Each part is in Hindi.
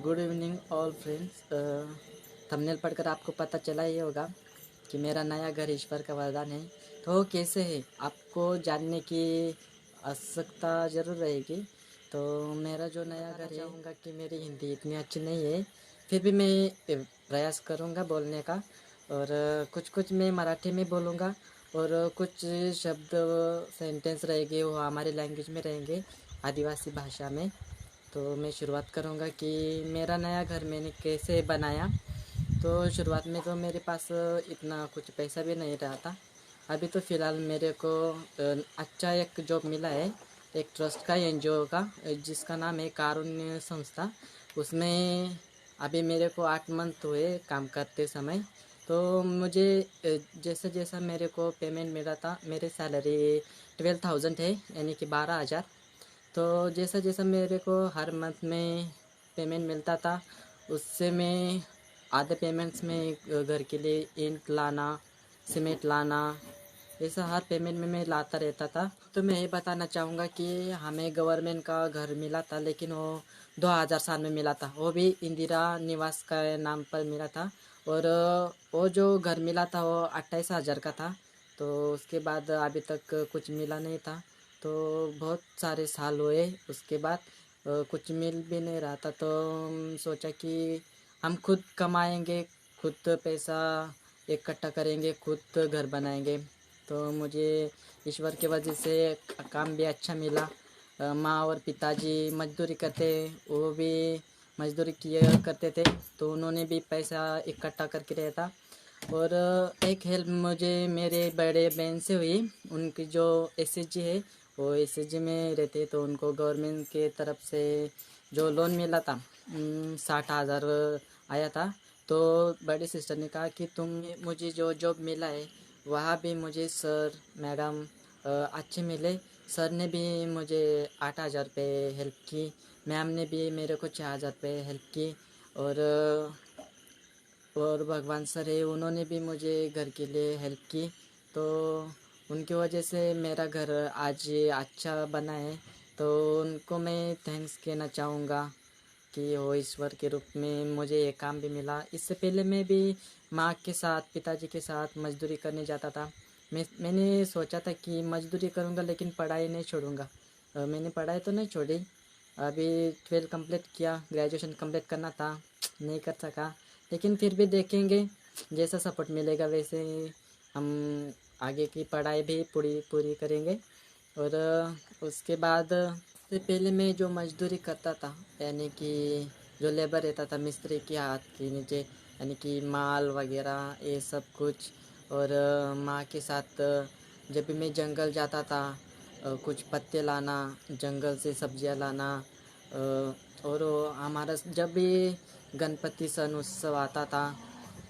Good evening all friends. Thumbnail पढ़कर आपको पता चला ही होगा कि मेरा नया घर ईश्वर का वरदान है। तो वो कैसे है आपको जानने की आवश्यकता ज़रूर रहेगी। तो मेरा जो नया घर है, चाहूँगा कि मेरी हिंदी इतनी अच्छी नहीं है, फिर भी मैं प्रयास करूँगा बोलने का। और कुछ कुछ मैं मराठी में बोलूँगा और कुछ शब्द सेंटेंस रहेंगे वो हमारे लैंग्वेज में रहेंगे, आदिवासी भाषा में। तो मैं शुरुआत करूँगा कि मेरा नया घर मैंने कैसे बनाया। तो शुरुआत में तो मेरे पास इतना कुछ पैसा भी नहीं रहा था। अभी तो फ़िलहाल मेरे को अच्छा एक जॉब मिला है, एक ट्रस्ट का एनजीओ का, जिसका नाम है कारुण्य संस्था। उसमें अभी मेरे को 8 मंथ हुए काम करते समय। तो मुझे जैसा जैसा मेरे को पेमेंट मिला था, मेरे सैलरी 12,000 है, यानी कि 12,000। तो जैसा जैसा मेरे को हर मंथ में पेमेंट मिलता था, उससे मैं आधे पेमेंट्स में घर के लिए ईंट लाना, सीमेंट लाना, ऐसा हर पेमेंट में मैं लाता रहता था। तो मैं ये बताना चाहूँगा कि हमें गवर्नमेंट का घर मिला था, लेकिन वो 2007 में मिला था। वो भी इंदिरा निवास का नाम पर मिला था। और वो जो घर मिला था वो 28,000 का था। तो उसके बाद अभी तक कुछ मिला नहीं था। तो बहुत सारे साल हुए उसके बाद कुछ मिल भी नहीं रहा था। तो सोचा कि हम खुद कमाएंगे, खुद पैसा इकट्ठा करेंगे, खुद घर बनाएंगे। तो मुझे ईश्वर की वजह से काम भी अच्छा मिला। माँ और पिताजी मजदूरी करते, वो भी मजदूरी किया करते थे, तो उन्होंने भी पैसा इकट्ठा करके रहा था। और एक हेल्प मुझे मेरे बड़े बहन से हुई। उनकी जो एसएचजी है, वो एसएचजी में रहते, तो उनको गवर्नमेंट के तरफ से जो लोन मिला था 60,000 आया था। तो बड़ी सिस्टर ने कहा कि तुम, मुझे जो जॉब मिला है वहाँ भी मुझे सर मैडम अच्छे मिले। सर ने भी मुझे 8,000 रुपये हेल्प की, मैम ने भी मेरे को 6,000 रुपये हेल्प की। और भगवान सर है, उन्होंने भी मुझे घर के लिए हेल्प की। तो उनकी वजह से मेरा घर आज अच्छा बना है। तो उनको मैं थैंक्स कहना चाहूँगा कि वो ईश्वर के रूप में मुझे ये काम भी मिला। इससे पहले मैं भी माँ के साथ, पिताजी के साथ मजदूरी करने जाता था। मैंने सोचा था कि मजदूरी करूँगा लेकिन पढ़ाई नहीं छोड़ूंगा। मैंने पढ़ाई तो नहीं छोड़ी, अभी 12 कंप्लीट किया, ग्रेजुएशन कंप्लीट करना था, नहीं कर सका। लेकिन फिर भी देखेंगे, जैसा सपोर्ट मिलेगा वैसे हम आगे की पढ़ाई भी पूरी पूरी करेंगे। और उसके बाद से पहले मैं जो मजदूरी करता था, यानी कि जो लेबर रहता था मिस्त्री के हाथ के नीचे, यानी कि माल वगैरह ये सब कुछ। और माँ के साथ जब भी मैं जंगल जाता था, कुछ पत्ते लाना, जंगल से सब्जियां लाना। और हमारा जब भी गणपति सन उत्सव आता था,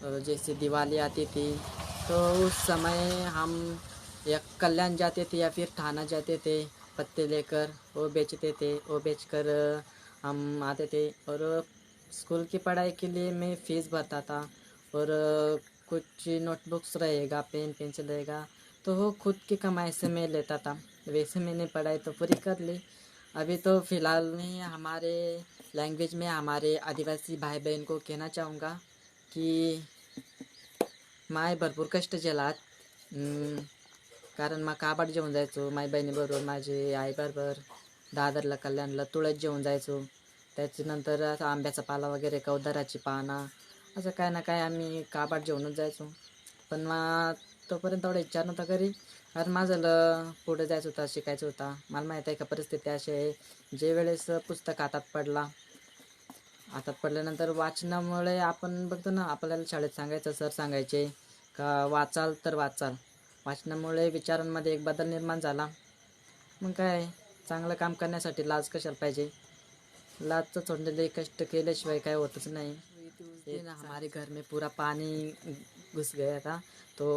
जैसे दिवाली आती थी, तो उस समय हम या कल्याण जाते थे या फिर थाना जाते थे, पत्ते लेकर वो बेचते थे, वो बेचकर हम आते थे। और स्कूल की पढ़ाई के लिए मैं फ़ीस भरता था। और कुछ नोटबुक्स रहेगा, पेन पेंसिल रहेगा, तो वो खुद की कमाई से मैं लेता था। वैसे मैंने पढ़ाई तो पूरी कर ली। अभी तो फ़िलहाल में हमारे लैंग्वेज में हमारे आदिवासी भाई बहन को कहना चाहूँगा की माय भरपूर कष्ट झेलात, कारण मग काबाड जेवून जायचो माय बहिणीबरोबर, माझी आईबरोबर दादरला कल्याणला तुळस जेवून जायचो। त्याच्यानंतर असं आंब्याचा पाला वगैरे, कवदाराची पानं, असं काय ना काय आम्ही काबाड जेवूनच जायचो। पण मग तोपर्यंत एवढा इच्छा नव्हता घरी, कारण माझं पुढे जायचं होतं, शिकायचं होता। मला माहीत आहे का परिस्थिती अशी आहे, जे वेळेस पुस्तक हातात पडल्यानंतर वाचनामुळे आपण बघतो ना, आपल्याला शाळेत सांगायचं, सर सांगायचे का वाचाल तर वाचाल, वाचनामुळे विचारांमध्ये एक बदल निर्माण झाला। मग काय, चांगलं काम करण्यासाठी लाज कशाला पाहिजे, लाजचं सोडलेले कष्ट केल्याशिवाय काय होतच नहीं। उस दिन हमारे घर में पूरा पानी घुस गया था, तो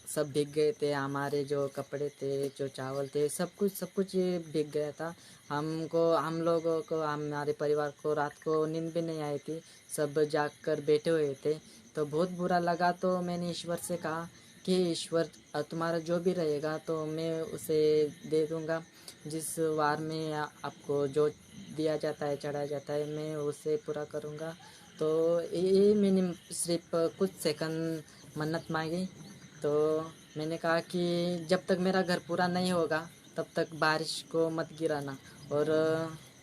सब भीग गए थे। हमारे जो कपड़े थे, जो चावल थे, सब कुछ भीग गया था। हम लोगों को, हमारे परिवार को रात को नींद भी नहीं आई थी, सब जाग कर बैठे हुए थे। तो बहुत बुरा लगा। तो मैंने ईश्वर से कहा कि ईश्वर, तुम्हारा जो भी रहेगा तो मैं उसे दे दूँगा। जिस वार में आपको जो दिया जाता है, चढ़ाया जाता है, मैं उसे पूरा करूँगा। तो ये मैंने सिर्फ कुछ सेकंड मन्नत मांगी। तो मैंने कहा कि जब तक मेरा घर पूरा नहीं होगा तब तक बारिश को मत गिराना। और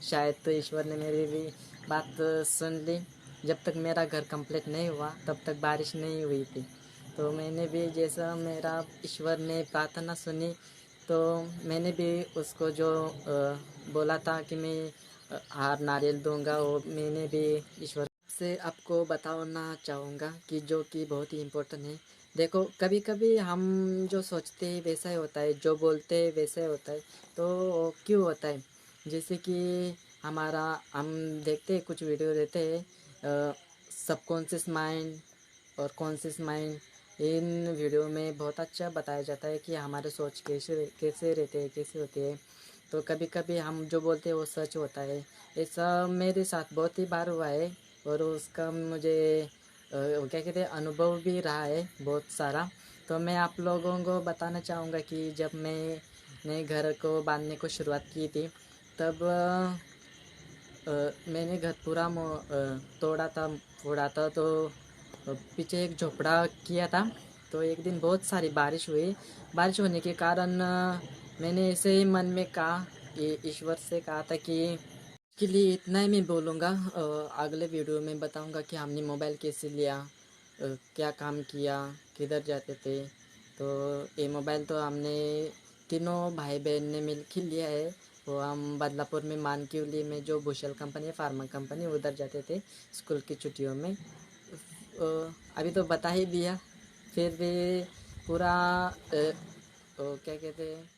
शायद तो ईश्वर ने मेरी भी बात सुन ली। जब तक मेरा घर कंप्लीट नहीं हुआ तब तक बारिश नहीं हुई थी। तो मैंने भी जैसा मेरा ईश्वर ने प्रार्थना सुनी, तो मैंने भी उसको जो बोला था कि मैं हार नारियल दूंगा, वो मैंने भी ईश्वर से आपको बताना चाहूँगा कि जो कि बहुत ही इम्पोर्टेंट है। देखो, कभी कभी हम जो सोचते हैं वैसा ही होता है, जो बोलते हैं वैसा ही होता है। तो क्यों होता है? जैसे कि हमारा हम देखते हैं, कुछ वीडियो देते हैं सबकॉन्शियस माइंड और कॉन्शियस माइंड। इन वीडियो में बहुत अच्छा बताया जाता है कि हमारे सोच कैसे कैसे रहते हैं, कैसे होते हैं। तो कभी कभी हम जो बोलते हैं वो सच होता है। ऐसा मेरे साथ बहुत ही बार हुआ है, और उसका मुझे क्या कहते हैं अनुभव भी रहा है बहुत सारा। तो मैं आप लोगों को बताना चाहूँगा कि जब मैंने घर को बांधने को शुरुआत की थी, तब मैंने घर पूरा तोड़ा था, फोड़ा था। तो पीछे एक झोपड़ा किया था। तो एक दिन बहुत सारी बारिश हुई। बारिश होने के कारण मैंने ऐसे ही मन में कहा कि ईश्वर से कहा था कि के लिए इतना ही मैं बोलूँगा। अगले वीडियो में बताऊँगा कि हमने मोबाइल कैसे लिया, क्या काम किया, किधर जाते थे। तो ये मोबाइल तो हमने तीनों भाई बहन ने मिल के लिया है। वो हम बदलापुर में मानकीवली में जो भूषल कंपनी है, फार्मा कंपनी, उधर जाते थे स्कूल की छुट्टियों में। अभी तो बता ही दिया, फिर भी पूरा क्या कहते हैं